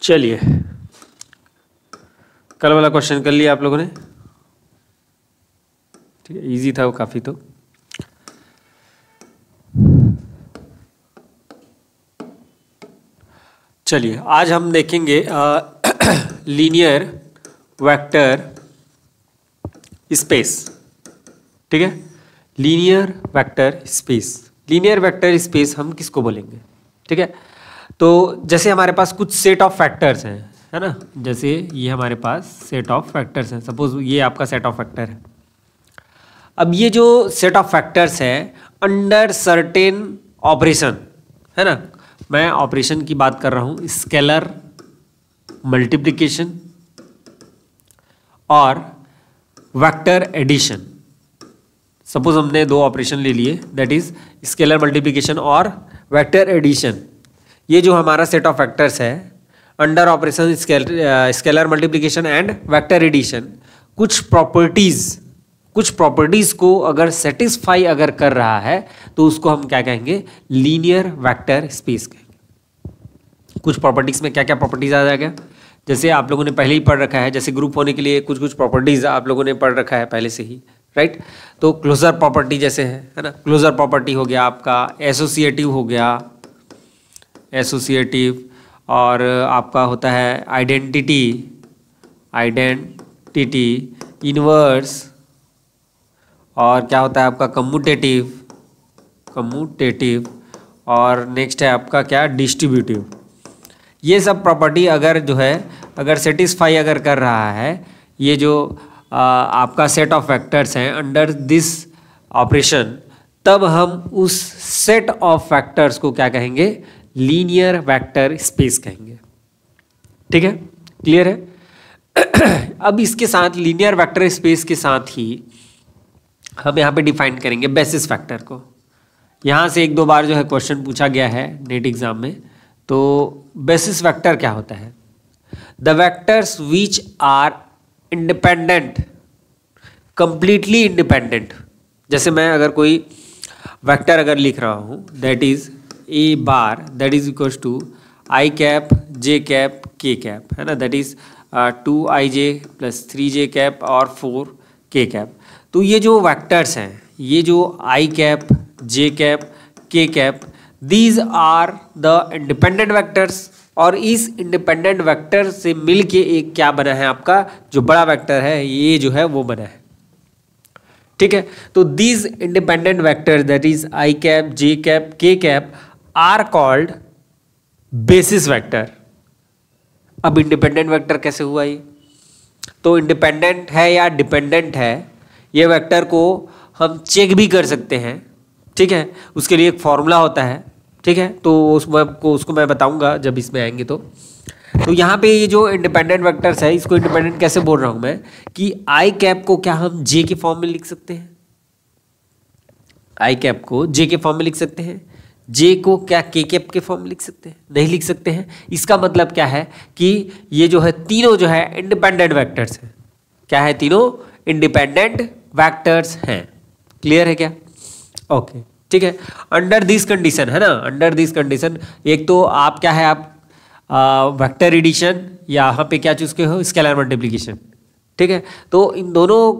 चलिए, कल वाला क्वेश्चन कर लिया आप लोगों ने। ठीक है, इजी था वो काफ़ी। तो चलिए, आज हम देखेंगे लीनियर वेक्टर स्पेस। ठीक है, linear vector space. Linear vector space हम किसको बोलेंगे? ठीक है, तो जैसे हमारे पास कुछ सेट ऑफ फैक्टर्स हैं, है ना। जैसे ये हमारे पास सेट ऑफ फैक्टर्स हैं, सपोज ये आपका सेट ऑफ फैक्टर है। अब ये जो सेट ऑफ फैक्टर्स है अंडर सर्टेन ऑपरेशन, है ना, मैं ऑपरेशन की बात कर रहा हूँ, स्केलर मल्टीप्लिकेशन और वेक्टर एडिशन। सपोज हमने दो ऑपरेशन ले लिए, दैट इज स्केलर मल्टीप्लिकेशन और वेक्टर एडिशन। ये जो हमारा सेट ऑफ फैक्टर्स है under operation scalar multiplication and vector addition, कुछ प्रॉपर्टीज को अगर सेटिस्फाई अगर कर रहा है तो उसको हम क्या कहेंगे? लीनियर वेक्टर स्पेस कहेंगे। कुछ प्रॉपर्टीज में क्या क्या प्रॉपर्टीज आ जाएगा, जैसे आप लोगों ने पहले ही पढ़ रखा है, जैसे ग्रुप होने के लिए कुछ कुछ प्रॉपर्टीज आप लोगों ने पढ़ रखा है पहले से ही, राइट। तो क्लोजर प्रॉपर्टी जैसे है ना, क्लोजर प्रॉपर्टी हो गया आपका, एसोसिएटिव हो गया, एसोसिएटिव, और आपका होता है आइडेंटिटी, इनवर्स, और क्या होता है आपका कम्यूटेटिव, और नेक्स्ट है आपका क्या? डिस्ट्रीब्यूटिव। ये सब प्रॉपर्टी अगर जो है अगर सेटिस्फाई अगर कर रहा है ये जो आपका सेट ऑफ फैक्टर्स हैं अंडर दिस ऑपरेशन, तब हम उस सेट ऑफ फैक्टर्स को क्या कहेंगे? लीनियर वेक्टर स्पेस कहेंगे। ठीक है, क्लियर है? अब इसके साथ लीनियर वेक्टर स्पेस के साथ ही हम यहाँ पे डिफाइन करेंगे बेसिस फैक्टर को। यहाँ से एक दो बार जो है क्वेश्चन पूछा गया है नेट एग्जाम में। तो बेसिस वेक्टर क्या होता है? The vectors which are independent, completely independent. जैसे मैं अगर कोई वेक्टर अगर लिख रहा हूँ, that is A bar that is equals to I cap J cap K cap, है ना, that is 2ij plus 3j cap और 4k कैप। तो ये जो वेक्टर्स हैं, ये जो I cap J cap K cap, these are the independent vectors, और इस इंडिपेंडेंट वेक्टर से मिलके एक क्या बना है आपका जो बड़ा वेक्टर है, ये जो है वो बना है। ठीक है, तो these independent vector that is I cap J cap K cap are called basis vector. अब इंडिपेंडेंट वेक्टर कैसे हुआ ये? तो इंडिपेंडेंट है या डिपेंडेंट है, ये वेक्टर को हम चेक भी कर सकते हैं। ठीक है, उसके लिए एक फॉर्मूला होता है। ठीक है, तो उसको मैं बताऊंगा जब इसमें आएंगे। तो यहाँ पे ये जो इंडिपेंडेंट वेक्टर्स है, इसको इंडिपेंडेंट कैसे बोल रहा हूं मैं कि आई कैप को क्या हम जे के फॉर्म में लिख सकते हैं? आई कैप को जे के फॉर्म में लिख सकते हैं। जे को क्या के कैप के फॉर्म में लिख सकते हैं? नहीं लिख सकते हैं। इसका मतलब क्या है कि ये जो है तीनों जो है इंडिपेंडेंट वेक्टर्स हैं। क्या है? तीनों इंडिपेंडेंट वेक्टर्स हैं। क्लियर है क्या? ओके, ठीक है। अंडर दिस कंडीशन, है ना, अंडर दिस कंडीशन, एक तो आप क्या है, आप वेक्टर एडिशन, यहाँ पे क्या चूज के हो? Scalar multiplication. ठीक है, तो इन दोनों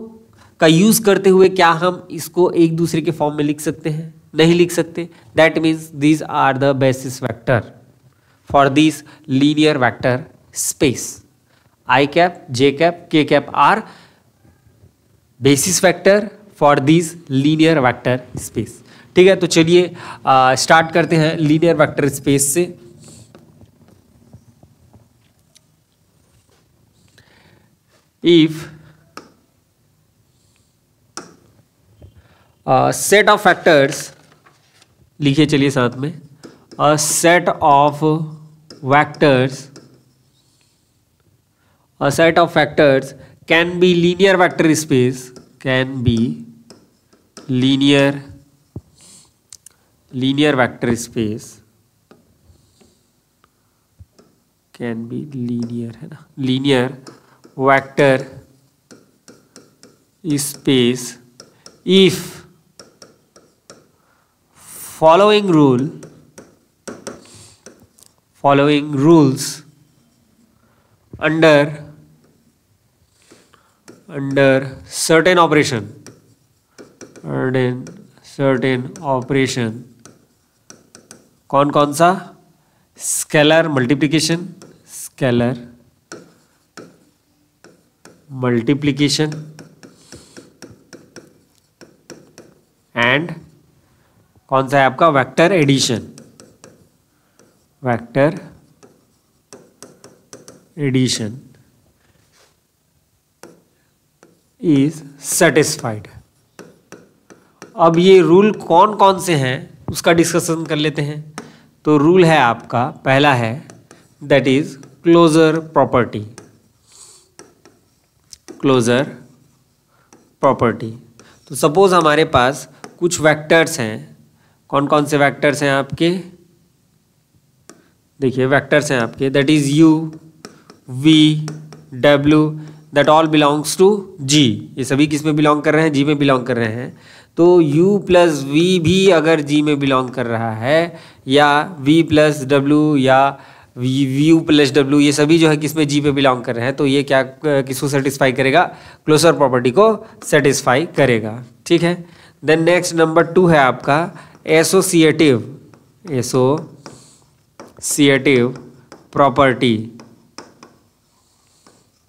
का यूज करते हुए क्या हम इसको एक दूसरे के फॉर्म में लिख सकते हैं? नहीं लिख सकते। That means these are the basis vector for this linear vector space. I cap J cap K cap are basis vector for this linear vector space. ठीक है, तो चलिए स्टार्ट करते हैं लीनियर वेक्टर स्पेस से। इफ सेट ऑफ फैक्टर्स, लिखिए चलिए साथ में, a set of factors can be linear vector space, can be linear vector space, can be linear, है ना, linear vector space if following rules under certain operation, कौन कौन सा? स्केलर मल्टीप्लिकेशन, एंड कौन सा है आपका? Vector addition, is satisfied. अब ये रूल कौन कौन से हैं उसका डिस्कशन कर लेते हैं। तो रूल है आपका, पहला है दैट इज क्लोजर प्रॉपर्टी। तो सपोज हमारे पास कुछ वेक्टर्स हैं, कौन कौन से वेक्टर्स हैं आपके? देखिए वेक्टर्स हैं आपके, that is u, v, w, that all belongs to g। ये सभी किस में बिलोंग कर रहे हैं? g में बिलोंग कर रहे हैं। तो u प्लस v भी अगर g में बिलोंग कर रहा है, या v प्लस w या v प्लस w, ये सभी जो है किस में? g पे बिलोंग कर रहे हैं। तो ये क्या किसको सेटिस्फाई करेगा? क्लोजर प्रॉपर्टी को सेटिस्फाई करेगा। ठीक है। देन नेक्स्ट नंबर 2 है आपका एसोसिएटिव प्रॉपर्टी।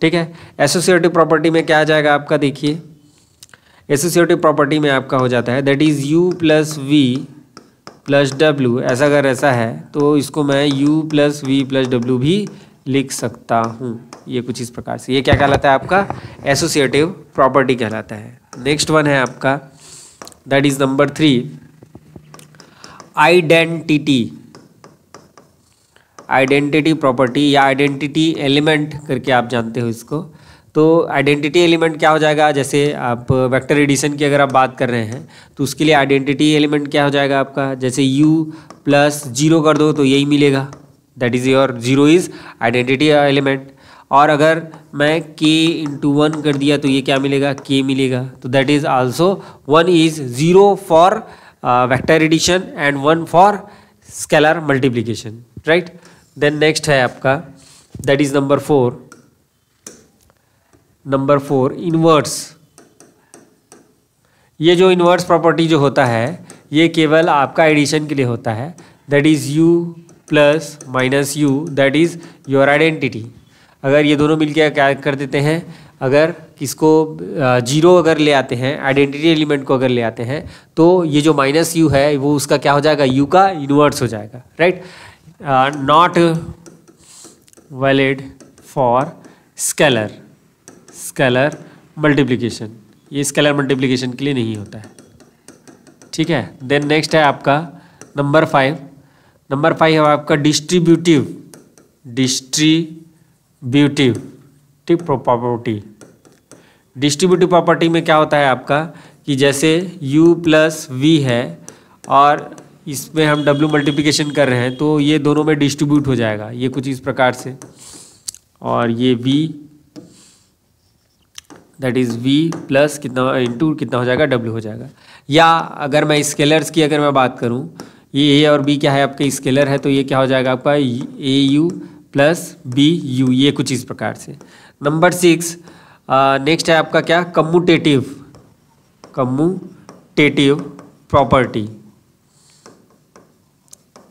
ठीक है। एसोसिएटिव प्रॉपर्टी में क्या आ जाएगा आपका? देखिए एसोसिएटिव प्रॉपर्टी में आपका हो जाता है that is u plus v plus W. ऐसा अगर ऐसा है तो इसको मैं u plus v plus W भी लिख सकता हूँ। ये कुछ इस प्रकार से, ये क्या कहलाता है आपका? एसोसिएटिव प्रॉपर्टी कहलाता है। नेक्स्ट वन है आपका that is number 3 identity property या आइडेंटिटी एलिमेंट करके आप जानते हो इसको। तो आइडेंटिटी एलिमेंट क्या हो जाएगा? जैसे आप वेक्टर एडिशन की अगर आप बात कर रहे हैं तो उसके लिए आइडेंटिटी एलिमेंट क्या हो जाएगा आपका? जैसे u प्लस 0 कर दो तो यही मिलेगा, that is your 0 is identity element. और अगर मैं k इंटू 1 कर दिया तो ये क्या मिलेगा? k मिलेगा। तो that is also 1 is 0 for vector addition and 1 for scalar multiplication, right. Then next है आपका दैट इज नंबर 4 इनवर्स। ये जो इनवर्स प्रॉपर्टी जो होता है ये केवल आपका एडिशन के लिए होता है, that is u plus minus u, that is your identity. अगर ये दोनों मिलकर क्या कर देते हैं, अगर किसको 0 अगर ले आते हैं, आइडेंटिटी एलिमेंट को अगर ले आते हैं, तो ये जो माइनस u है वो उसका क्या हो जाएगा? u का इनवर्स हो जाएगा, right. Not valid for scalar multiplication, ये स्केलर मल्टीप्लिकेशन के लिए नहीं होता है। ठीक है। देन नेक्स्ट है आपका नंबर 5 है आपका डिस्ट्रीब्यूटिव प्रॉपर्टी। डिस्ट्रीब्यूटिव प्रॉपर्टी में क्या होता है आपका कि जैसे u प्लस v है और इसमें हम w मल्टीप्लिकेशन कर रहे हैं तो ये दोनों में डिस्ट्रीब्यूट हो जाएगा, ये कुछ इस प्रकार से। और ये v that is v plus कितना इंटू कितना हो जाएगा? w हो जाएगा। या अगर मैं स्केलर्स की अगर मैं बात करूं, ये a और b क्या है आपके? स्केलर है, तो ये क्या हो जाएगा आपका? au प्लस bu, ये कुछ इस प्रकार से। नंबर 6 नेक्स्ट है आपका क्या? Commutative property.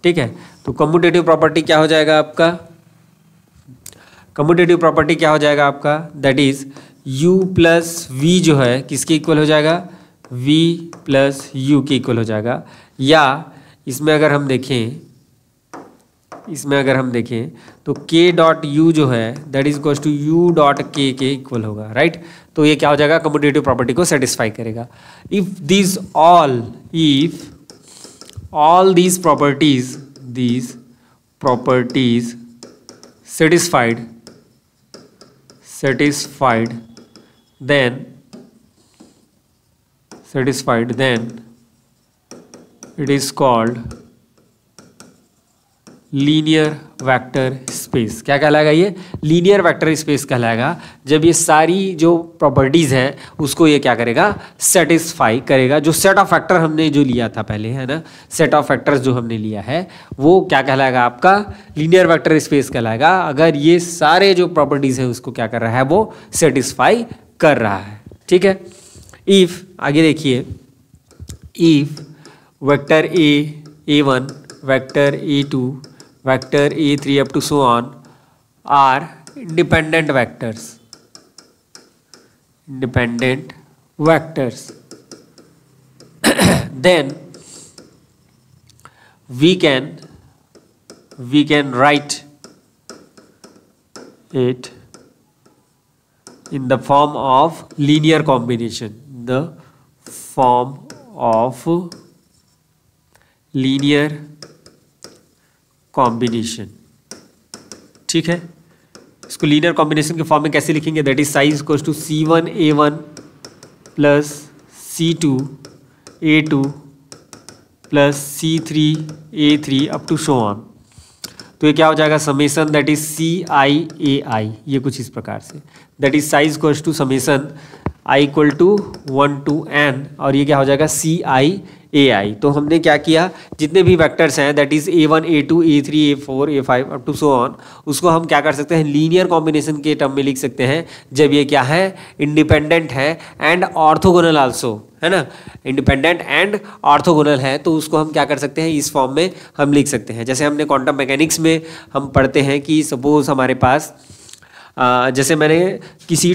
ठीक है। तो कम्यूटेटिव प्रॉपर्टी क्या हो जाएगा आपका? कम्यूटेटिव प्रॉपर्टी क्या हो जाएगा आपका? That is u plus v जो है किसके इक्वल हो जाएगा? v प्लस u के इक्वल हो जाएगा। या इसमें अगर हम देखें तो k डॉट u जो है that is equal to u dot k के इक्वल होगा, राइट। तो ये क्या हो जाएगा? कम्यूटेटिव प्रॉपर्टी को सेटिस्फाई करेगा। If all these properties satisfied then it is called linear vector space. क्या कहलाएगा ये? लीनियर वेक्टर स्पेस कहलाएगा जब ये सारी जो प्रॉपर्टीज़ हैं उसको ये क्या करेगा? सेटिस्फाई करेगा। जो सेट ऑफ फैक्टर हमने जो लिया था पहले, है ना, सेट ऑफ फैक्टर्स जो हमने लिया है वो क्या कहलाएगा? आपका लीनियर वेक्टर स्पेस कहलाएगा अगर ये सारे जो प्रॉपर्टीज़ हैं उसको क्या कर रहा है? वो सेटिस्फाई कर रहा है। ठीक है। इफ़, आगे देखिए, if vector A1, vector A2, vector A3 up to so on are independent vectors, then we can write it in the form of linear combination, the form of linear combination. ठीक है, इसको linear combination के form में कैसे लिखेंगे? That is psi equals to C1A1 plus C2A2 plus C3A3 up to so on. तो ये क्या हो जाएगा? समेसन दैट इज CIAI, ये कुछ इस प्रकार से, that is psi equals to summation I equal to 1 to n, और ये क्या हो जाएगा? CIAI। तो हमने क्या किया? जितने भी वेक्टर्स हैं that is A1, A2, A3, A4, A5 up to so on, उसको हम क्या कर सकते हैं? लीनियर कॉम्बिनेशन के टर्म में लिख सकते हैं जब ये क्या है? इंडिपेंडेंट है एंड ऑर्थोगोनल आल्सो, है ना, इंडिपेंडेंट एंड ऑर्थोगोनल है, तो उसको हम क्या कर सकते हैं? इस फॉर्म में हम लिख सकते हैं। जैसे हमने क्वांटम मैकेनिक्स में हम पढ़ते हैं कि सपोज हमारे पास जैसे मैंने किसी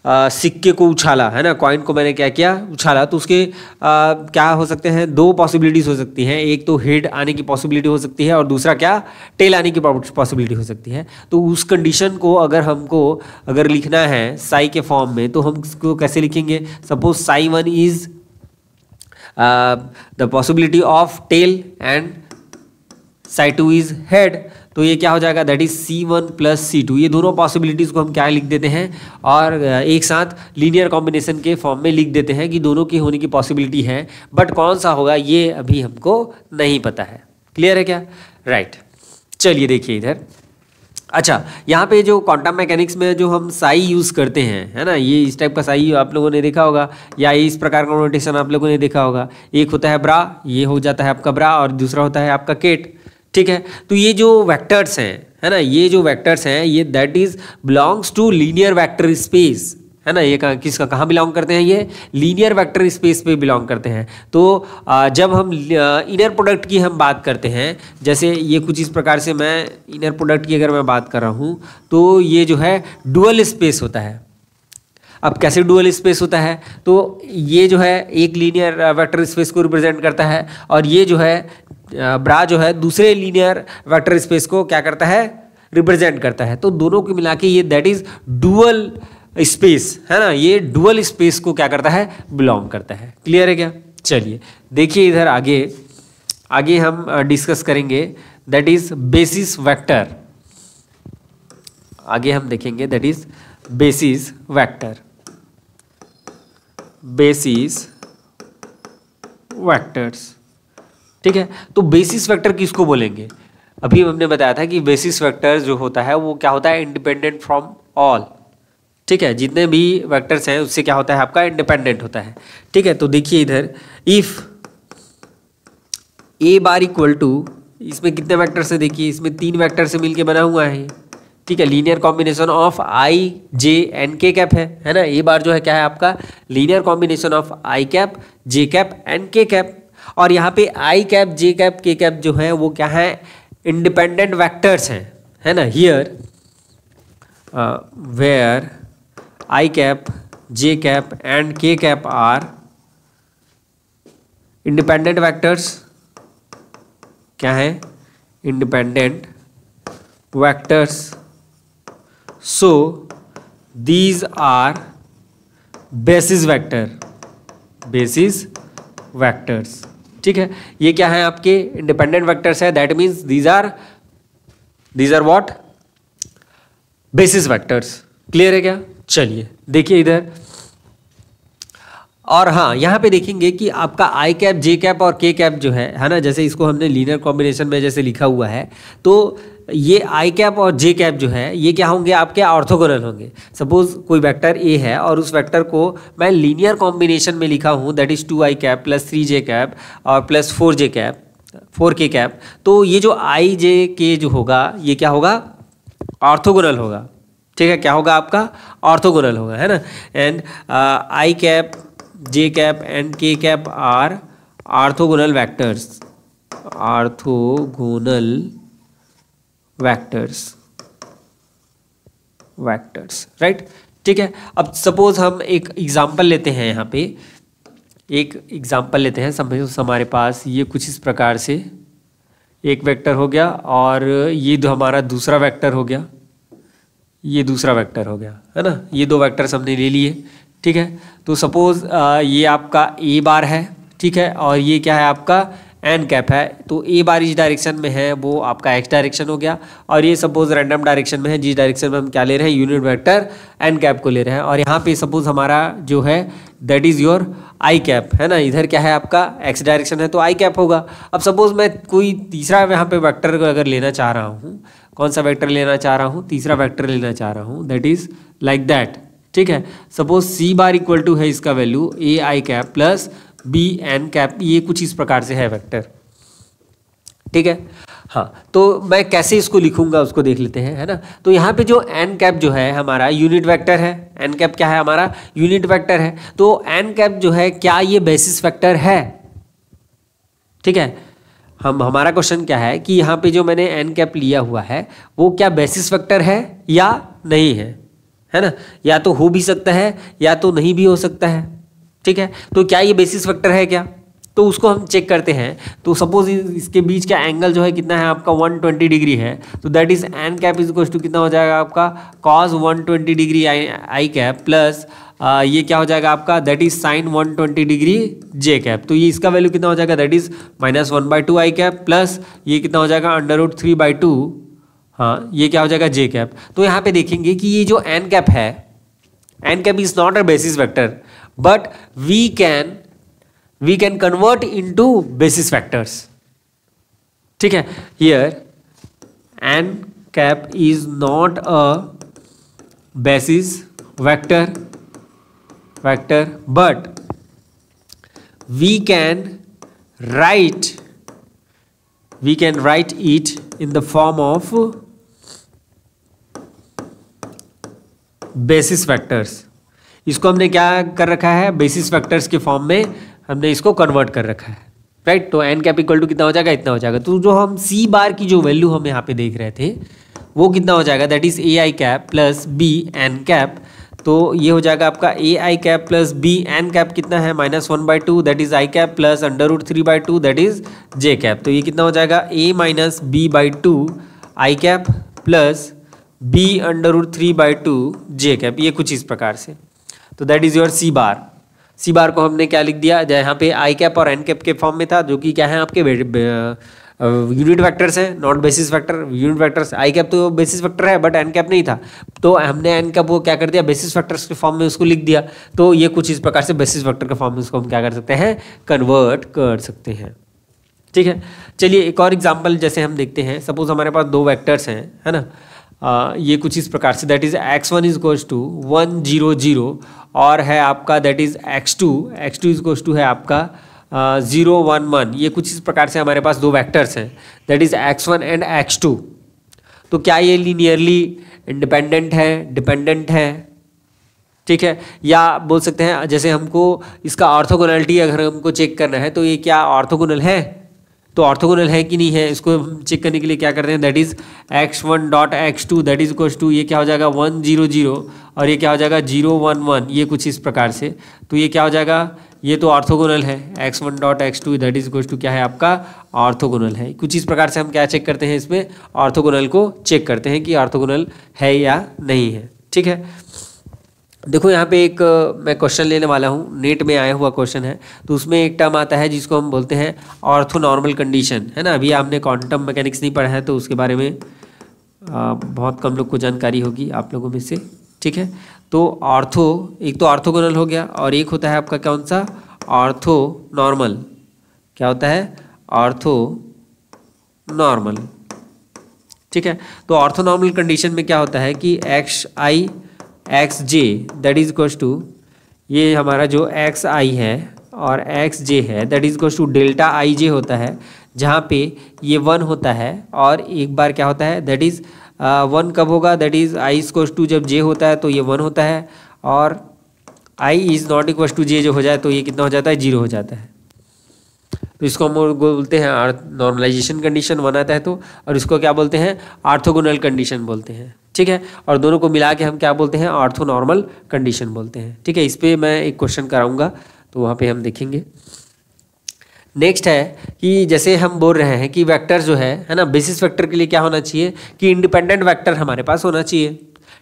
सिक्के को उछाला, है ना, कॉइन को मैंने क्या किया? उछाला, तो उसके क्या हो सकते हैं? दो पॉसिबिलिटीज़ हो सकती हैं। एक तो हेड आने की पॉसिबिलिटी हो सकती है और दूसरा क्या? टेल आने की पॉसिबिलिटी हो सकती है। तो उस कंडीशन को अगर लिखना है साई के फॉर्म में, तो हम इसको कैसे लिखेंगे? सपोज साई1 is the possibility of tail and साई2 इज हेड, तो ये क्या हो जाएगा? That is C1 plus C2। ये दोनों पॉसिबिलिटीज़ को हम क्या लिख देते हैं? और एक साथ लीनियर कॉम्बिनेशन के फॉर्म में लिख देते हैं कि दोनों की होने की पॉसिबिलिटी है, बट कौन सा होगा ये अभी हमको नहीं पता है। क्लियर है क्या? राइट। चलिए देखिए इधर। अच्छा, यहाँ पे जो क्वांटम मैकेनिक्स में जो हम साई यूज़ करते हैं, है ना, ये इस टाइप का साई आप लोगों ने देखा होगा, या इस प्रकार का नोटेशन आप लोगों ने देखा होगा। एक होता है ब्रा, ये हो जाता है आपका ब्रा, और दूसरा होता है आपका केट। ठीक है, तो ये जो वेक्टर्स हैं, है ना, ये जो वेक्टर्स हैं ये that is belongs to linear vector space, है ना। ये कहाँ बिलोंग करते हैं? ये लीनियर वेक्टर स्पेस पे बिलोंग करते हैं। तो जब हम इनर प्रोडक्ट की हम बात करते हैं, जैसे ये कुछ इस प्रकार से, मैं इनर प्रोडक्ट की अगर मैं बात कर रहा हूँ, तो ये जो है डुअल स्पेस होता है। अब कैसे डुअल स्पेस होता है? तो ये जो है एक लीनियर वेक्टर स्पेस को रिप्रेजेंट करता है, और ये जो है ब्रा जो है दूसरे लीनियर वेक्टर स्पेस को क्या करता है? रिप्रेजेंट करता है। तो दोनों को मिला के ये दैट इज डुअल स्पेस, है ना, ये डुअल स्पेस को क्या करता है? बिलोंग करता है। क्लियर है क्या? चलिए देखिए इधर आगे हम डिस्कस करेंगे दैट इज बेसिस वेक्टर। आगे हम देखेंगे that is basis vector, basis vectors. ठीक है, तो बेसिस वेक्टर किसको बोलेंगे? अभी हमने बताया था कि बेसिस वेक्टर जो होता है वो क्या होता है? Independent from all. ठीक है, जितने भी वेक्टर्स हैं उससे क्या होता है? आपका इंडिपेंडेंट होता है। ठीक है, तो देखिए इधर, if A bar equal to, इसमें कितने वेक्टर से? देखिए इसमें 3 वेक्टर से मिलके बना हुआ है। ठीक है, linear combination of I J and K cap है ना। ए बार जो है क्या है आपका? Linear combination of I cap, J cap and K cap. और यहाँ पे आई cap, J cap, K cap जो है वो क्या है? इंडिपेंडेंट वेक्टर्स हैं, है ना। Here where I cap, J cap and K cap are independent vectors, क्या है? Independent vectors. So these are basis vector, basis vectors. ठीक है, ये क्या है? आपके इंडिपेंडेंट वेक्टर्स है, that means these are what? Basis vectors. Clear है क्या? चलिए देखिए इधर, और हाँ, यहाँ पे देखेंगे कि आपका आई कैप, जे कैप और के कैप जो है ना, जैसे इसको हमने लीनियर कॉम्बिनेशन में जैसे लिखा हुआ है, तो ये आई कैप और जे कैप जो है ये क्या होंगे, आपके ऑर्थोगोनल होंगे। सपोज कोई वेक्टर ए है और उस वेक्टर को मैं लीनियर कॉम्बिनेशन में लिखा हूँ, that is 2i cap plus 3j cap और plus 4j cap 4k cap, तो ये जो आई जे के जो होगा ये क्या होगा, ऑर्थोगोनल होगा। ठीक है, क्या होगा आपका, ऑर्थोगोनल होगा, है ना। And I cap, J cap and K cap are orthogonal vectors, orthogonal vectors, right. ठीक है, अब सपोज हम एक एग्जांपल लेते हैं, यहाँ पे एक एग्जांपल लेते हैं। सपोज हमारे पास ये कुछ इस प्रकार से एक वेक्टर हो गया और ये जो हमारा दूसरा वेक्टर हो गया, ये दूसरा वेक्टर हो गया, है ना। ये दो वेक्टर्स हमने ले लिए, ठीक है। तो सपोज ये आपका ए बार है, ठीक है, और ये क्या है आपका एन कैप है। तो ए बार इस डायरेक्शन में है, वो आपका एक्स डायरेक्शन हो गया, और ये सपोज रैंडम डायरेक्शन में है, जिस डायरेक्शन में हम क्या ले रहे हैं, यूनिट वेक्टर एन कैप को ले रहे हैं। और यहाँ पे सपोज हमारा जो है that is your I cap, है ना। इधर क्या है आपका एक्स डायरेक्शन है, तो आई कैप होगा। अब सपोज मैं कोई तीसरा यहाँ पे वेक्टर को अगर लेना चाह रहा हूँ, कौन सा वेक्टर लेना चाह रहा हूँ, तीसरा वेक्टर लेना चाह रहा हूँ, दैट इज़ लाइक दैट। ठीक है, suppose C bar equal to है इसका value A I cap plus B N cap, ये कुछ इस प्रकार से है वेक्टर। ठीक है, हाँ, तो मैं कैसे इसको लिखूंगा उसको देख लेते हैं, है ना। तो यहाँ पे जो एन कैप जो है हमारा यूनिट वेक्टर है, एन कैप क्या है हमारा, यूनिट वेक्टर है। तो एन कैप जो है क्या ये बेसिस वेक्टर है, ठीक है। हमारा क्वेश्चन क्या है कि यहाँ पे जो मैंने एन कैप लिया हुआ है वो क्या बेसिस वेक्टर है या नहीं है ना। या तो हो भी सकता है या तो नहीं भी हो सकता है, ठीक है। तो क्या ये बेसिस वेक्टर है क्या, तो उसको हम चेक करते हैं। तो सपोज इसके बीच का एंगल जो है कितना है आपका 120 डिग्री है, तो that is N cap is equal to कितना हो जाएगा आपका cos 120 degree I cap plus ये क्या हो जाएगा आपका that is sine 120 degree J cap. तो ये इसका वैल्यू कितना हो जाएगा, that is -1/2 I cap plus ये कितना हो जाएगा √3/2, हाँ, ये क्या हो जाएगा जे कैप। तो यहाँ पे देखेंगे कि ये जो एन कैप है, N cap is not a basis vector, but we can convert into basis vectors. ठीक है, here N cap is not a basis vector, but we can write it in the form of basis vectors. इसको हमने क्या कर रखा है, basis vectors के form में हमने इसको कन्वर्ट कर रखा है, राइट। तो एन कैप इक्वल टू कितना हो जाएगा, इतना हो जाएगा। तो जो हम सी बार की जो वैल्यू हम यहाँ पे देख रहे थे वो कितना हो जाएगा, that is A I cap plus B N cap. तो ये हो जाएगा आपका A I cap plus B N cap कितना है -1/2, that is I cap plus √3/2 that is J cap. तो ये कितना हो जाएगा a - b/2 I cap plus b √3/2 J cap, ये कुछ इस प्रकार से। तो that is your C bar. C bar को हमने क्या लिख दिया, यहाँ पे आई कैप और एन कैप के फॉर्म में था, जो कि क्या है आपके यूनिट वेक्टर्स है, not basis vector. Unit vectors I cap तो बेसिस वेक्टर है बट एन कैप नहीं था, तो हमने एन कैप वो क्या कर दिया, बेसिस वेक्टर्स के फॉर्म में उसको लिख दिया। तो ये कुछ इस प्रकार से बेसिस वेक्टर के फॉर्म में उसको हम क्या कर सकते हैं, कन्वर्ट कर सकते हैं। ठीक है, चलिए एक और एग्जाम्पल जैसे हम देखते हैं। सपोज हमारे पास दो वेक्टर्स हैं, है ना। ये कुछ इस प्रकार से, that is x1 is equals to 1 0 0 और है आपका that is x2 is equals to है आपका 0 1 1। ये कुछ इस प्रकार से हमारे पास दो वेक्टर्स हैं, that is x1 and x2। तो क्या ये लीनियरली इंडिपेंडेंट है, डिपेंडेंट है, ठीक है। या बोल सकते हैं जैसे हमको इसका ऑर्थोगोनैलिटी अगर हमको चेक करना है, तो ये क्या ऑर्थोगोनल है, तो ऑर्थोगोनल है कि नहीं है, इसको हम चेक करने के लिए क्या करते हैं, that is x1 dot x2 that is equals to ये क्या हो जाएगा 1 0 0 और ये क्या हो जाएगा 0 1 1, ये कुछ इस प्रकार से। तो ये क्या हो जाएगा, ये तो ऑर्थोगोनल है, x1 dot x2 that is equals to क्या है आपका ऑर्थोगोनल है। कुछ इस प्रकार से हम क्या चेक करते हैं, इसमें ऑर्थोगोनल को चेक करते हैं कि ऑर्थोगोनल है या नहीं है। ठीक है, देखो यहाँ पे एक मैं क्वेश्चन लेने वाला हूँ, नेट में आया हुआ क्वेश्चन है। तो उसमें एक टर्म आता है जिसको हम बोलते हैं ऑर्थोनॉर्मल कंडीशन, है ना। अभी आपने क्वांटम मैकेनिक्स नहीं पढ़ा है तो उसके बारे में बहुत कम लोग को जानकारी होगी आप लोगों में से, ठीक है। तो ऑर्थो, एक तो ऑर्थोगोनल हो गया और एक होता है आपका कौन सा, ऑर्थो नॉर्मल। क्या होता है, ऑर्थो नॉर्मल। ठीक है, तो ऑर्थो नॉर्मल कंडीशन में क्या होता है कि X I X J that is equals to, ये हमारा जो एक्स आई है और एक्स जे है that is equals to delta I J होता है, जहाँ पे ये 1 होता है और एक बार क्या होता है दैट इज 1 कब होगा, that is I equals to जब जे होता है तो ये 1 होता है, और I is not equals to जे जो हो जाए तो ये कितना हो जाता है, 0 हो जाता है। तो इसको हम बोलते हैं नॉर्मलाइजेशन कंडीशन 1 आता है तो, और इसको क्या बोलते हैं, ऑर्थोगोनल कंडीशन बोलते हैं। ठीक है, और दोनों को मिला के हम क्या बोलते हैं, ऑर्थो नॉर्मल कंडीशन बोलते हैं। ठीक है, इस पर मैं एक क्वेश्चन कराऊंगा तो वहाँ पे हम देखेंगे। नेक्स्ट है कि जैसे हम बोल रहे हैं कि वेक्टर जो है ना, बेसिस वेक्टर के लिए क्या होना चाहिए कि इंडिपेंडेंट वेक्टर हमारे पास होना चाहिए।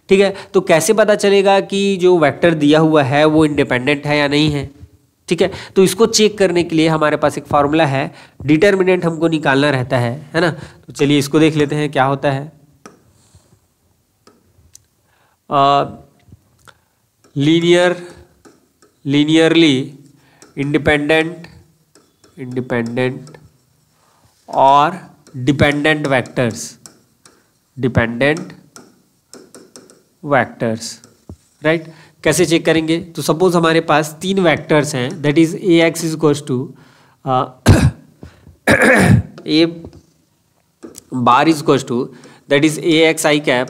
ठीक है, तो कैसे पता चलेगा कि जो वेक्टर दिया हुआ है वो इंडिपेंडेंट है या नहीं है। ठीक है, तो इसको चेक करने के लिए हमारे पास एक फार्मूला है, डिटर्मिनेंट हमको निकालना रहता है ना। तो चलिए इसको देख लेते हैं क्या होता है। लीनियरली इंडिपेंडेंट और डिपेंडेंट वेक्टर्स, राइट। कैसे चेक करेंगे, तो सपोज हमारे पास 3 वेक्टर्स हैं, that is A X is equals to A bar is equals to that is A X I cap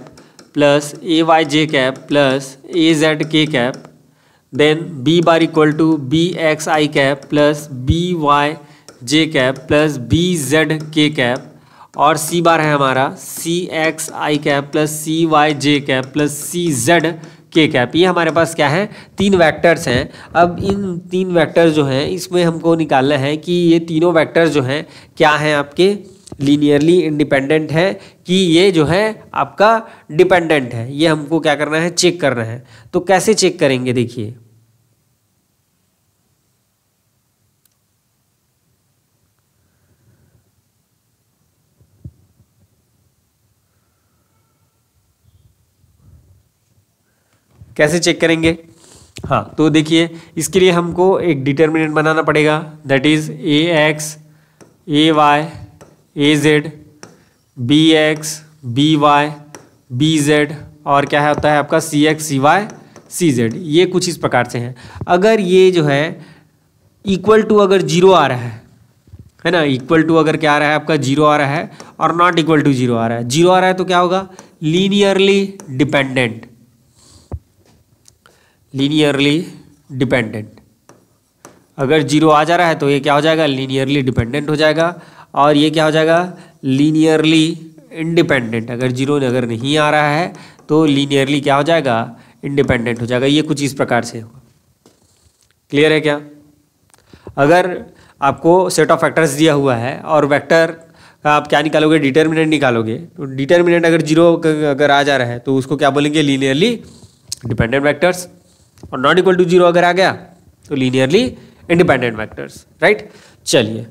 plus A Y J cap plus A Z K cap, then B bar equal to B X I cap plus B Y J cap plus B Z K cap, और C बार है हमारा सी x I cap plus C Y J cap plus C Z K cap. ये हमारे पास क्या है, 3 vectors हैं। अब इन 3 vectors जो हैं इसमें हमको निकालना है कि ये तीनों वेक्टर्स जो हैं क्या हैं, आपके लीनियरली इंडिपेंडेंट है कि ये जो है आपका डिपेंडेंट है। ये हमको क्या करना है, चेक करना है। तो कैसे चेक करेंगे, देखिए कैसे चेक करेंगे। हाँ, तो देखिए इसके लिए हमको एक डिटर्मिनेंट बनाना पड़ेगा, that is A X A Y A Z B X B Y B Z, और क्या होता है आपका C X C Y C Z. ये कुछ इस प्रकार से हैं। अगर ये जो है इक्वल टू अगर 0 आ रहा है ना, इक्वल टू अगर क्या आ रहा है आपका 0 आ रहा है और नॉट इक्वल टू 0 आ रहा है, 0 आ रहा है तो क्या होगा, लीनियरली डिपेंडेंट। अगर 0 आ जा रहा है तो ये क्या हो जाएगा, लीनियरली डिपेंडेंट हो जाएगा, और ये क्या हो जाएगा, लीनियरली इंडिपेंडेंट। अगर 0 अगर नहीं आ रहा है तो लीनियरली क्या हो जाएगा, इंडिपेंडेंट हो जाएगा। ये कुछ इस प्रकार से होगा। क्लियर है क्या। अगर आपको सेट ऑफ फैक्टर्स दिया हुआ है और वेक्टर का आप क्या निकालोगे, डिटर्मिनेंट निकालोगे, तो डिटर्मिनेंट अगर 0 अगर आ जा रहा है तो उसको क्या बोलेंगे, लीनियरली डिपेंडेंट वेक्टर्स, और नॉट इक्वल टू 0 अगर आ गया तो लीनियरली इंडिपेंडेंट वेक्टर्स, राइट। चलिए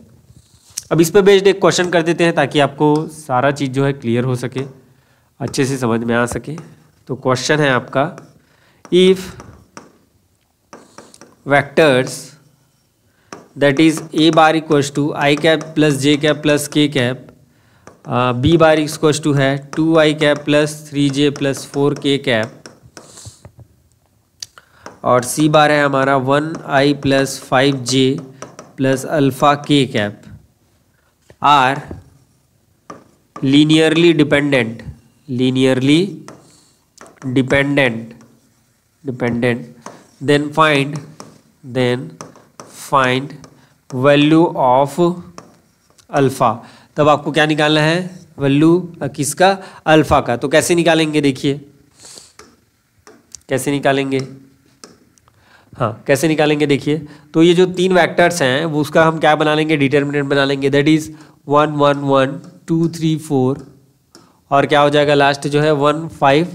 अब इस पे बेस्ड एक क्वेश्चन कर देते हैं ताकि आपको सारा चीज़ जो है क्लियर हो सके, अच्छे से समझ में आ सके। तो क्वेश्चन है आपका, if vectors that is A bar equals to I cap plus J cap plus K cap, B bar equals to है 2i cap plus 3j plus 4k cap, और सी बार है हमारा 1i plus 5j plus alpha K cap, are linearly dependent then find value of alpha. तब आपको क्या निकालना है, value किसका, अल्फा का। तो कैसे निकालेंगे, देखिए कैसे निकालेंगे। हाँ, कैसे निकालेंगे देखिए, तो ये जो 3 वेक्टर्स हैं वो उसका हम क्या बना लेंगे, डिटर्मिनेंट बना लेंगे, दैट इज 1 1 1 2 3 4, और क्या हो जाएगा लास्ट जो है 1 5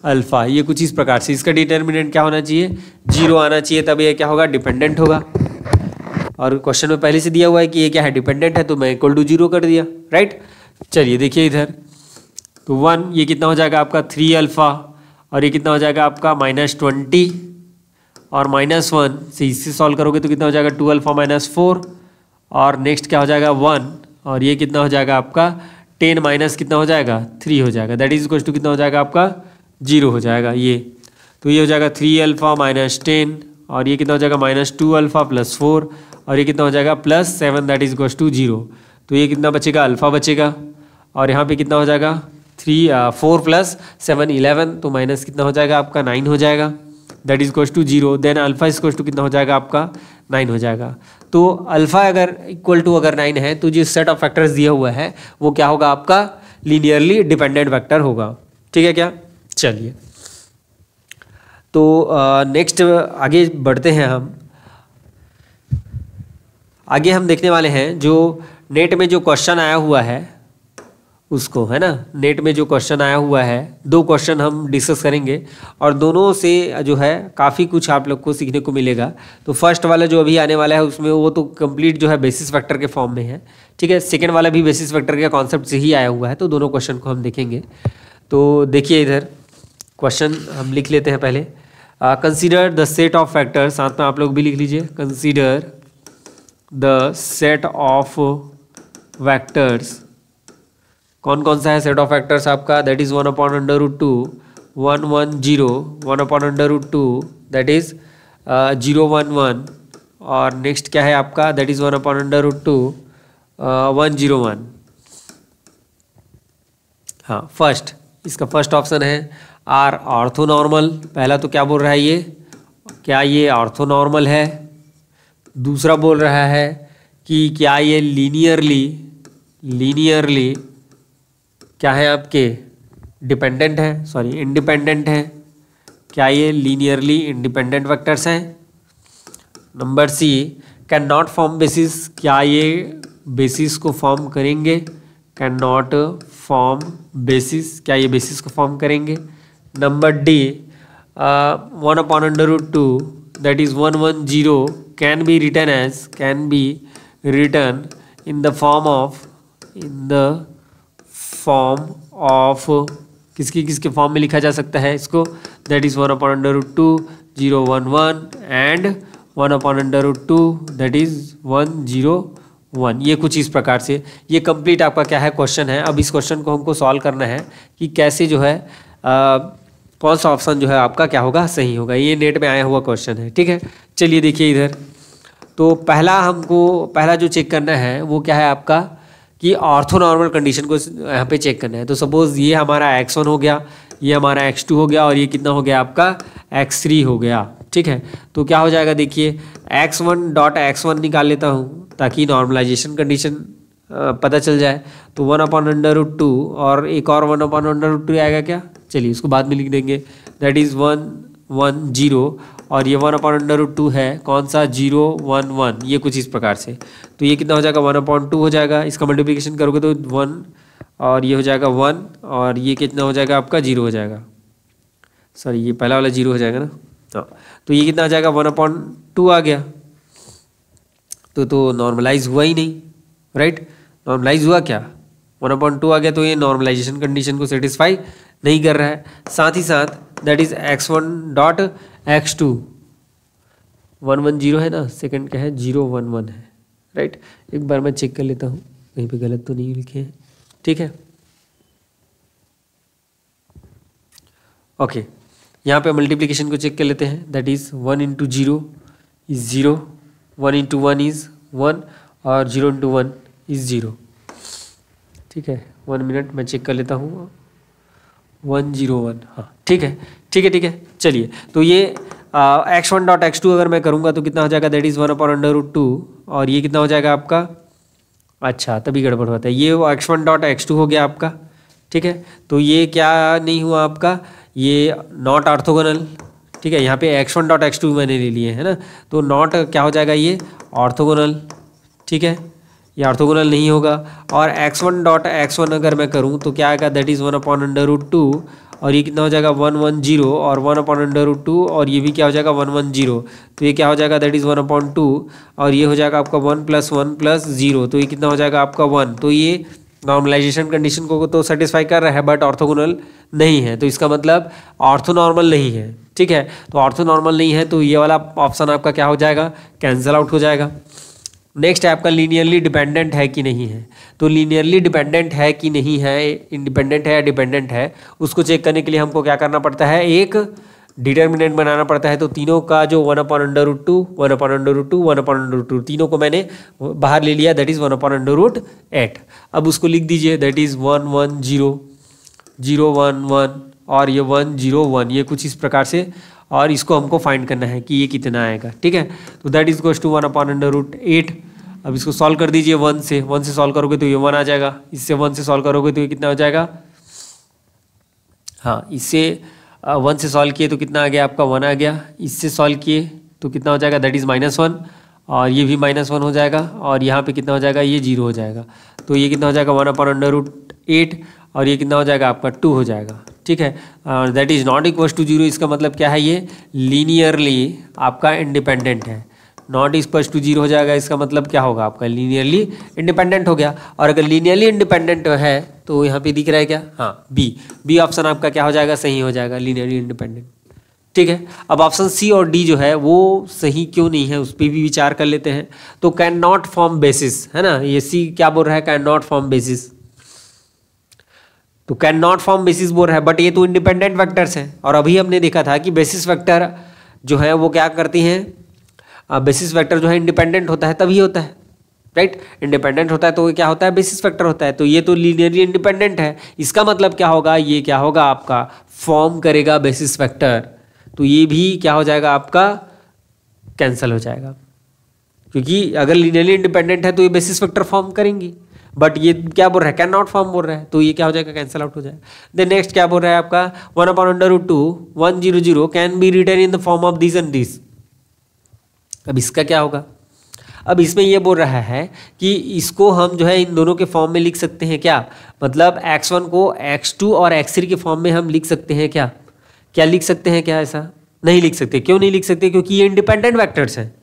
अल्फा। ये कुछ इस प्रकार से, इसका डिटर्मिनेंट क्या होना चाहिए, 0 आना चाहिए, तब ये क्या होगा, डिपेंडेंट होगा। और क्वेश्चन में पहले से दिया हुआ है कि ये क्या है, डिपेंडेंट है, तो मैं इक्वल टू 0 कर दिया, राइट। चलिए देखिए इधर, तो 1 ये कितना हो जाएगा आपका 3 अल्फा, और ये कितना हो जाएगा आपका -20 और -1 से इससे सॉल्व करोगे तो कितना हो जाएगा 2 अल्फा -4 और नेक्स्ट क्या हो जाएगा 1 और ये कितना हो जाएगा आपका 10 माइनस कितना हो जाएगा 3 हो जाएगा, दैट इज इक्वल टू कितना हो जाएगा आपका 0 हो जाएगा ये। तो ये हो जाएगा 3 अल्फा -10 और ये कितना हो जाएगा -2 अल्फा +4 और ये कितना हो जाएगा +7 दैट इज इक्वल टू 0। तो ये कितना बचेगा अल्फा बचेगा और यहाँ पे कितना हो जाएगा 4 + 7 11 तो माइनस कितना हो जाएगा आपका 9 हो जाएगा that is equal to 0। Then alpha is equal to कितना हो जाएगा आपका 9 हो जाएगा। तो अल्फा अगर इक्वल टू अगर 9 है तो जो सेट ऑफ फैक्टर्स दिया हुआ है वो क्या होगा आपका लीनियरली डिपेंडेंट वेक्टर होगा, ठीक है क्या। चलिए तो नेक्स्ट आगे बढ़ते हैं हम। आगे हम देखने वाले हैं जो नेट में जो क्वेश्चन आया हुआ है उसको, है ना, नेट में जो क्वेश्चन आया हुआ है 2 क्वेश्चन हम डिस्कस करेंगे और दोनों से जो है काफ़ी कुछ आप लोग को सीखने को मिलेगा। तो फर्स्ट वाला जो अभी आने वाला है उसमें वो तो कंप्लीट जो है बेसिस वेक्टर के फॉर्म में है, ठीक है। सेकेंड वाला भी बेसिस वेक्टर के कॉन्सेप्ट से ही आया हुआ है, तो दोनों क्वेश्चन को हम देखेंगे। तो देखिए इधर क्वेश्चन हम लिख लेते हैं पहले। Consider the set of factors, साथ में आप लोग भी लिख लीजिए, consider the set of vectors. कौन कौन सा है सेट ऑफ फैक्टर्स आपका, दैट इज 1/√2 1 1 0 1/√2 दैट इज 0 1 1 और नेक्स्ट क्या है आपका दैट इज 1/√2 1 0 1। हाँ फर्स्ट, इसका फर्स्ट ऑप्शन है आर ऑर्थोनॉर्मल। पहला तो क्या बोल रहा है ये, क्या ये ऑर्थोनॉर्मल है। दूसरा बोल रहा है कि क्या ये लीनियरली क्या है आपके डिपेंडेंट है, सॉरी इंडिपेंडेंट है। क्या ये लीनियरली इंडिपेंडेंट वेक्टर्स हैं। Number C can not form basis, क्या ये बेसिस को फॉर्म करेंगे, कैन नॉट फॉर्म बेसिस, क्या ये बेसिस को फॉर्म करेंगे। Number D 1/√2 that is 1 1 0 can be written in the form of किसके फॉर्म में लिखा जा सकता है इसको, that is 1/√2 0 1 1 and 1/√2 that is 1 0 1। ये कुछ इस प्रकार से ये कंप्लीट आपका क्या है क्वेश्चन है। अब इस क्वेश्चन को हमको सॉल्व करना है कि कैसे जो है कौन सा ऑप्शन जो है आपका क्या होगा सही होगा। ये नेट में आया हुआ क्वेश्चन है, ठीक है। चलिए देखिए इधर, तो पहला जो चेक करना है वो क्या है आपका कि ऑर्थोनॉर्मल कंडीशन को यहाँ पे चेक करना है। तो सपोज ये हमारा x1 हो गया, ये हमारा x2 हो गया और ये कितना हो गया आपका x3 हो गया, ठीक है। तो क्या हो जाएगा देखिए x1 निकाल लेता हूँ ताकि नॉर्मलाइजेशन कंडीशन पता चल जाए। तो 1/√2 और एक और 1/√2 आएगा क्या, चलिए इसको बाद में लिख देंगे, दैट इज़ 1 1 0 और ये 1/√2 है कौन सा 0 1 1, ये कुछ इस प्रकार से। तो ये कितना हो जाएगा 1/2 हो जाएगा, इसका मल्टीप्लिकेशन करोगे तो 1 और ये हो जाएगा 1 और ये कितना हो जाएगा आपका 0 हो जाएगा, सॉरी ये पहला वाला 0 हो जाएगा ना। तो ये कितना आ जाएगा 1/2 आ गया। तो नॉर्मलाइज हुआ ही नहीं, राइट। नॉर्मलाइज हुआ क्या 1/2 आ गया, तो ये नॉर्मलाइजेशन कंडीशन को सेटिस्फाई नहीं कर रहा है। साथ ही साथ दैट इज x1.x2 1 1 0 है ना, सेकंड क्या है 0 1 1 है, राइट। एक बार मैं चेक कर लेता हूँ कहीं पे गलत तो नहीं लिखे हैं, ठीक है। ओके यहाँ पे मल्टीप्लिकेशन को चेक कर लेते हैं, दैट इज 1 × 0 इज 0 1 × 1 इज 1 और 0 × 1 इज 0, ठीक है। 1 मिनट मैं चेक कर लेता हूँ 1 0 1, हाँ ठीक है। चलिए तो ये x1.x2 अगर मैं करूँगा तो कितना हो जाएगा दैट इज़ 1/√2 और ये कितना हो जाएगा आपका, अच्छा तभी गड़बड़ होता है, ये x1.x2 हो गया आपका, ठीक है। तो ये क्या नहीं हुआ आपका, ये नॉट ऑर्थोगोनल, ठीक है। यहाँ पे x1.x2 मैंने ले लिए है ना, तो नॉट क्या हो जाएगा ये ऑर्थोगोनल, ठीक है, ये ऑर्थोगोनल नहीं होगा। और x1.x1 अगर मैं करूँ तो क्या आएगा दैट इज़ 1/√2 और ये कितना हो जाएगा 1 1 0 और 1/√2 और ये भी क्या हो जाएगा 1 1 0, तो ये क्या हो जाएगा दैट इज़ 1/2 और ये हो जाएगा आपका 1 + 1 + 0, तो ये कितना हो जाएगा आपका 1। तो ये नॉर्मलाइजेशन कंडीशन को तो सेटिस्फाई कर रहा है बट ऑर्थोगोनल नहीं है, तो इसका मतलब ऑर्थोनॉर्मल नहीं है। ठीक है, तो ऑर्थोनॉर्मल नहीं है तो ये वाला ऑप्शन आपका क्या हो जाएगा, कैंसिल आउट हो जाएगा। नेक्स्ट है आपका लीनियरली डिपेंडेंट है कि नहीं है। तो लीनियरली डिपेंडेंट है कि नहीं है, इंडिपेंडेंट है या डिपेंडेंट है, उसको चेक करने के लिए हमको क्या करना पड़ता है, एक डिटर्मिनेंट बनाना पड़ता है। तो तीनों का जो 1/√2 1/√2 1/√2 तीनों को मैंने बाहर ले लिया, दैट इज़ 1/√8। अब उसको लिख दीजिए, दैट इज़ 1 1 0 0 1 1 और ये 1 0 1, ये कुछ इस प्रकार से, और इसको हमको फाइंड करना है कि ये कितना आएगा। ठीक है, तो दैट इज गोस टू 1/√8। अब इसको सॉल्व कर दीजिए, 1 से सॉल्व करोगे तो ये 1 आ जाएगा, इससे 1 से सॉल्व करोगे तो ये कितना हो जाएगा, हाँ इससे 1 से सॉल्व किए तो कितना आ गया आपका 1 आ गया, इससे सॉल्व किए तो कितना हो जाएगा, दैट इज़ -1, और ये भी -1 हो जाएगा, और यहाँ पे कितना हो जाएगा, ये 0 हो जाएगा। तो ये कितना हो जाएगा 1/√8, और ये कितना हो जाएगा आपका 2 हो जाएगा। ठीक है, that is not equal to 0, इसका मतलब क्या है, ये लीनियरली आपका इंडिपेंडेंट है। नॉट इक्वल टू 0 हो जाएगा, इसका मतलब क्या होगा आपका लीनियरली इंडिपेंडेंट हो गया। और अगर लीनियरली इंडिपेंडेंट है तो यहाँ पे दिख रहा है क्या, हाँ बी ऑप्शन आपका क्या हो जाएगा, सही हो जाएगा, लीनियरली इंडिपेंडेंट। ठीक है, अब ऑप्शन सी और डी जो है वो सही क्यों नहीं है उस पर भी विचार कर लेते हैं। तो कैन नॉट फॉर्म बेसिस है ना, ये सी क्या बोल रहा है, कैन नॉट फॉर्म बेसिस, तो कैन नॉट फॉर्म बेसिस बोल रहा है, बट ये तो इंडिपेंडेंट वेक्टर्स हैं। और अभी हमने देखा था कि बेसिस वेक्टर जो है वो क्या करती हैं, बेसिस वेक्टर जो है इंडिपेंडेंट होता है तभी होता है, राइट, इंडिपेंडेंट होता है तो क्या होता है, बेसिस वेक्टर होता है। तो ये तो लीनियरली इंडिपेंडेंट है, इसका मतलब क्या होगा, ये क्या होगा आपका फॉर्म करेगा बेसिस वेक्टर, तो ये भी क्या हो जाएगा आपका कैंसिल हो जाएगा, क्योंकि अगर लीनियरली इंडिपेंडेंट है तो ये बेसिस वेक्टर फॉर्म करेंगी, बट ये क्या बोल रहा है, कैन नॉट फॉर्म बोल रहा है, तो ये क्या हो जाएगा, कैंसिल आउट हो जाएगा। देन नेक्स्ट क्या बोल रहा है आपका 1/√2 1 0 0 can be written in the form of this and this. अब इसका क्या होगा, अब इसमें ये बोल रहा है कि इसको हम जो है इन दोनों के फॉर्म में लिख सकते हैं क्या, मतलब x1 को x2 और x3 के फॉर्म में हम लिख सकते हैं क्या, क्या लिख सकते हैं क्या, ऐसा नहीं लिख सकते। क्यों नहीं लिख सकते, क्योंकि ये इंडिपेंडेंट वेक्टर्स हैं,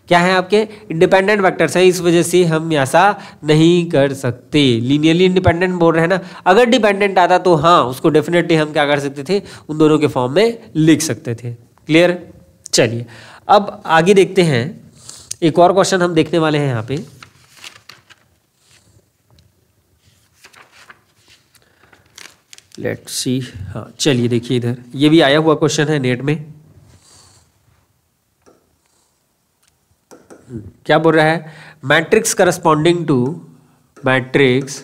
क्या है आपके इंडिपेंडेंट वेक्टर्स हैं, इस वजह से हम ऐसा नहीं कर सकते। लीनियरली इंडिपेंडेंट बोल रहे हैं ना, अगर डिपेंडेंट आता तो हाँ उसको डेफिनेटली हम क्या कर सकते थे, उन दोनों के फॉर्म में लिख सकते थे। क्लियर, चलिए अब आगे देखते हैं, एक और क्वेश्चन हम देखने वाले हैं यहाँ पे। लेट्स सी, हाँ चलिए देखिए इधर, ये भी आया हुआ क्वेश्चन है नेट में। क्या बोल रहा है, matrix corresponding to matrix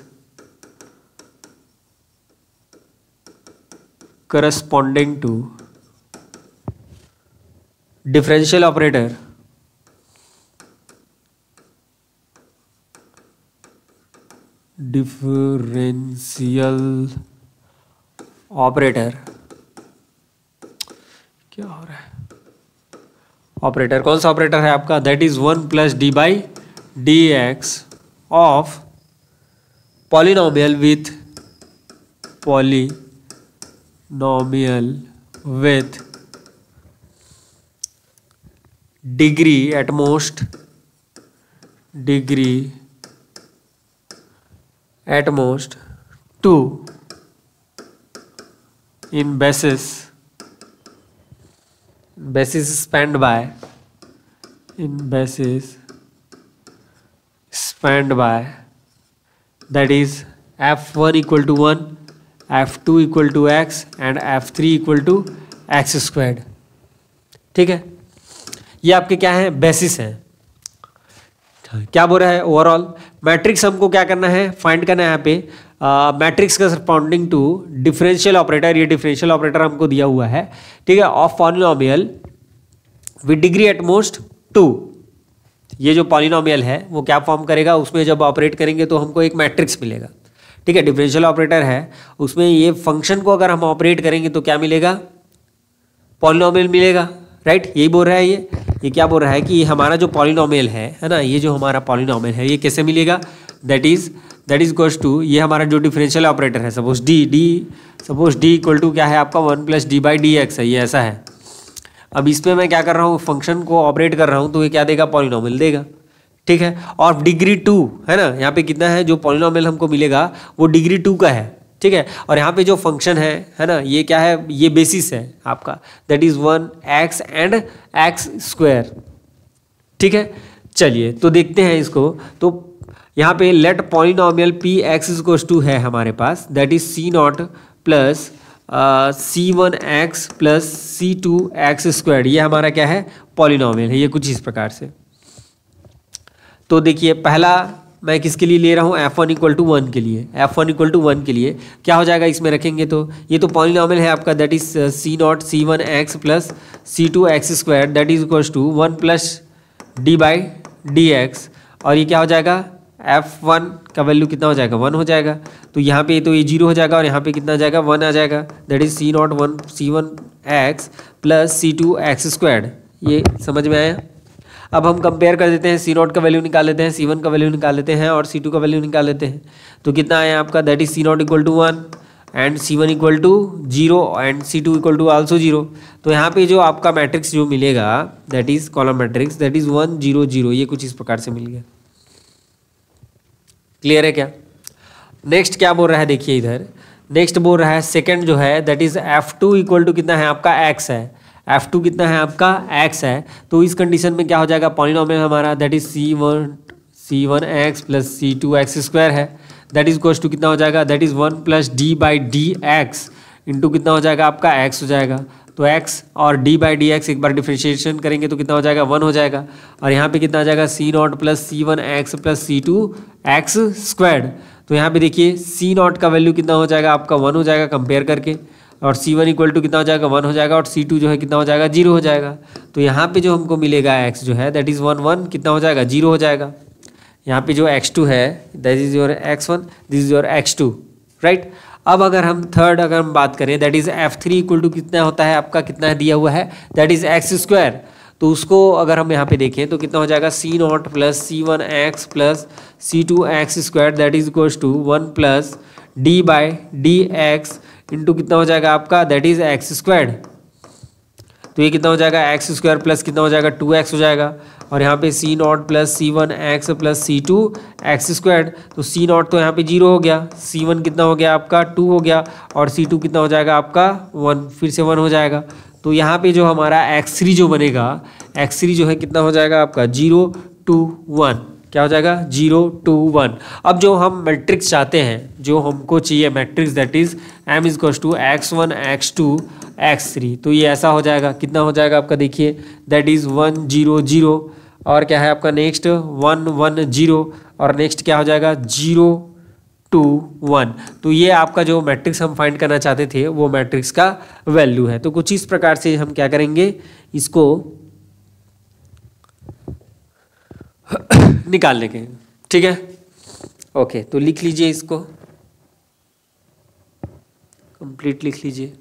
corresponding to differential operator क्या हो रहा है, ऑपरेटर कौन सा ऑपरेटर है आपका, that is 1 + d/dx of polynomial with degree at most 2 in basis spanned by that is f1 = 1, f2 = x and f3 = x²। ठीक है, ये आपके क्या है, बेसिस है। क्या बोल रहा है, ओवरऑल मैट्रिक्स हमको क्या करना है, फाइंड करना है यहाँ पे, matrix corresponding to differential operator, ये डिफरेंशियल ऑपरेटर हमको दिया हुआ है, ठीक है, of polynomial with degree at most 2। ये जो पॉलिनोमियल है वो क्या फॉर्म करेगा, उसमें जब ऑपरेट करेंगे तो हमको एक मैट्रिक्स मिलेगा। ठीक है, डिफरेंशियल ऑपरेटर है, उसमें ये फंक्शन को अगर हम ऑपरेट करेंगे तो क्या मिलेगा, पॉलिनोमियल मिलेगा, राइट। यही बोल रहा है ये क्या बोल रहा है कि हमारा जो पॉलिनोमियल है ना, ये जो हमारा पॉलिनोमियल है ये कैसे मिलेगा, दैट इज गोस टू, ये हमारा जो डिफरेंशियल ऑपरेटर है, सपोज डी इक्वल टू क्या है आपका 1 + d/dx है, ये ऐसा है। अब इसमें मैं क्या कर रहा हूँ, फंक्शन को ऑपरेट कर रहा हूँ तो ये क्या देगा, पॉलिनोमियल देगा। ठीक है। और डिग्री 2 है ना, यहाँ पे कितना है जो पॉलिनोमियल हमको मिलेगा वो डिग्री 2 का है, ठीक है। और यहाँ पे जो फंक्शन है ना, ये क्या है, ये बेसिस है आपका, that is 1x and x square, ठीक है। चलिए तो देखते हैं इसको। तो यहाँ पे let polynomial P X equals to है हमारे पास, that is C naught plus c1x plus c2x square, ये हमारा क्या है, पॉलिनोमियल है, ये कुछ इस प्रकार से। तो देखिए पहला मैं किसके लिए ले रहा हूँ, f1 इक्वल टू 1 के लिए, f1 इक्वल टू 1 के लिए क्या हो जाएगा इसमें रखेंगे तो ये तो पॉलिनोमियल है आपका, that is C not c1x plus c2x square that is equals to 1 plus D by D X. और ये क्या हो जाएगा, f1 का वैल्यू कितना हो जाएगा, 1 हो जाएगा। तो यहाँ पे तो ये 0 हो जाएगा और यहाँ पे कितना आ जाएगा, 1 आ जाएगा, that is C not 1 c1x plus c2x square. ये समझ में आया। अब हम कंपेयर कर देते हैं, सी नॉट का वैल्यू निकाल लेते हैं, सी1 का वैल्यू निकाल लेते हैं और सी2 का वैल्यू निकाल लेते हैं। तो कितना आया आपका, that is C not equal to 1 and C one equal to 0 and C two equal to also 0। तो यहाँ पे जो आपका मैट्रिक्स जो मिलेगा that is column matrix, that is 1 0 0, ये कुछ इस प्रकार से मिल गया। क्लियर है क्या। नेक्स्ट क्या बोल रहा है, देखिए इधर नेक्स्ट बोल रहा है सेकंड जो है that is f2 equal to कितना है आपका x है, f2 कितना है आपका x है। तो इस कंडीशन में क्या हो जाएगा, पॉलिनोमियल हमारा that is c1x plus c2x square है, दैट इज इक्वल्स टू कितना हो जाएगा, that is 1 plus D by D X into कितना हो जाएगा आपका x हो जाएगा। तो x और d बाई डी एक्स एक बार डिफ्रेंशिएशन करेंगे तो कितना हो जाएगा, 1 हो जाएगा। और यहाँ पे कितना आ जाएगा, C naught plus c1x plus c2x squared. तो यहाँ पे देखिए सी नॉट का वैल्यू कितना हो जाएगा आपका, 1 हो जाएगा कंपेयर करके, और c1 इक्वल टू कितना हो जाएगा, 1 हो जाएगा, और c2 जो है कितना हो जाएगा, 0 हो जाएगा। तो यहाँ पे जो हमको मिलेगा x जो है दैट इज़ 1 1 कितना हो जाएगा, 0 हो जाएगा। यहाँ पे जो x2 है that is your x1, this is your x2, right. अब अगर हम थर्ड अगर हम बात करें that is f3 equal to कितना होता है आपका, कितना दिया हुआ है, दैट इज़ एक्स स्क्वायर। तो उसको अगर हम यहाँ पे देखें तो कितना हो जाएगा, C naught plus c1x plus c2x square that is equals to 1 plus D by D X into कितना हो जाएगा आपका, दैट इज एक्स स्क्वायर्ड। तो ये कितना हो जाएगा, एक्स स्क्वायर प्लस कितना हो जाएगा, 2x हो जाएगा। और यहाँ पे C naught plus c1x plus c2x squared. तो सी नॉट तो यहाँ पे 0 हो गया, c1 कितना हो गया आपका, 2 हो गया, और c2 कितना हो जाएगा आपका, 1, फिर से 1 हो जाएगा। तो यहाँ पे जो हमारा x3 जो बनेगा, x3 जो है कितना हो जाएगा आपका, 0 2 1, क्या हो जाएगा, 0 2 1। अब जो हम मैट्रिक्स चाहते हैं, जो हमको चाहिए matrix that is m is equals to x1 x2 x3, तो ये ऐसा हो जाएगा, कितना हो जाएगा आपका, देखिए दैट इज 1 0 0, और क्या है आपका नेक्स्ट 1 1 0, और नेक्स्ट क्या हो जाएगा 0 2 1। तो ये आपका जो मैट्रिक्स हम फाइंड करना चाहते थे वो मैट्रिक्स का वैल्यू है। तो कुछ इस प्रकार से हम क्या करेंगे, इसको निकालने के, ठीक है। ओके तो लिख लीजिए, इसको कंप्लीट लिख लीजिए।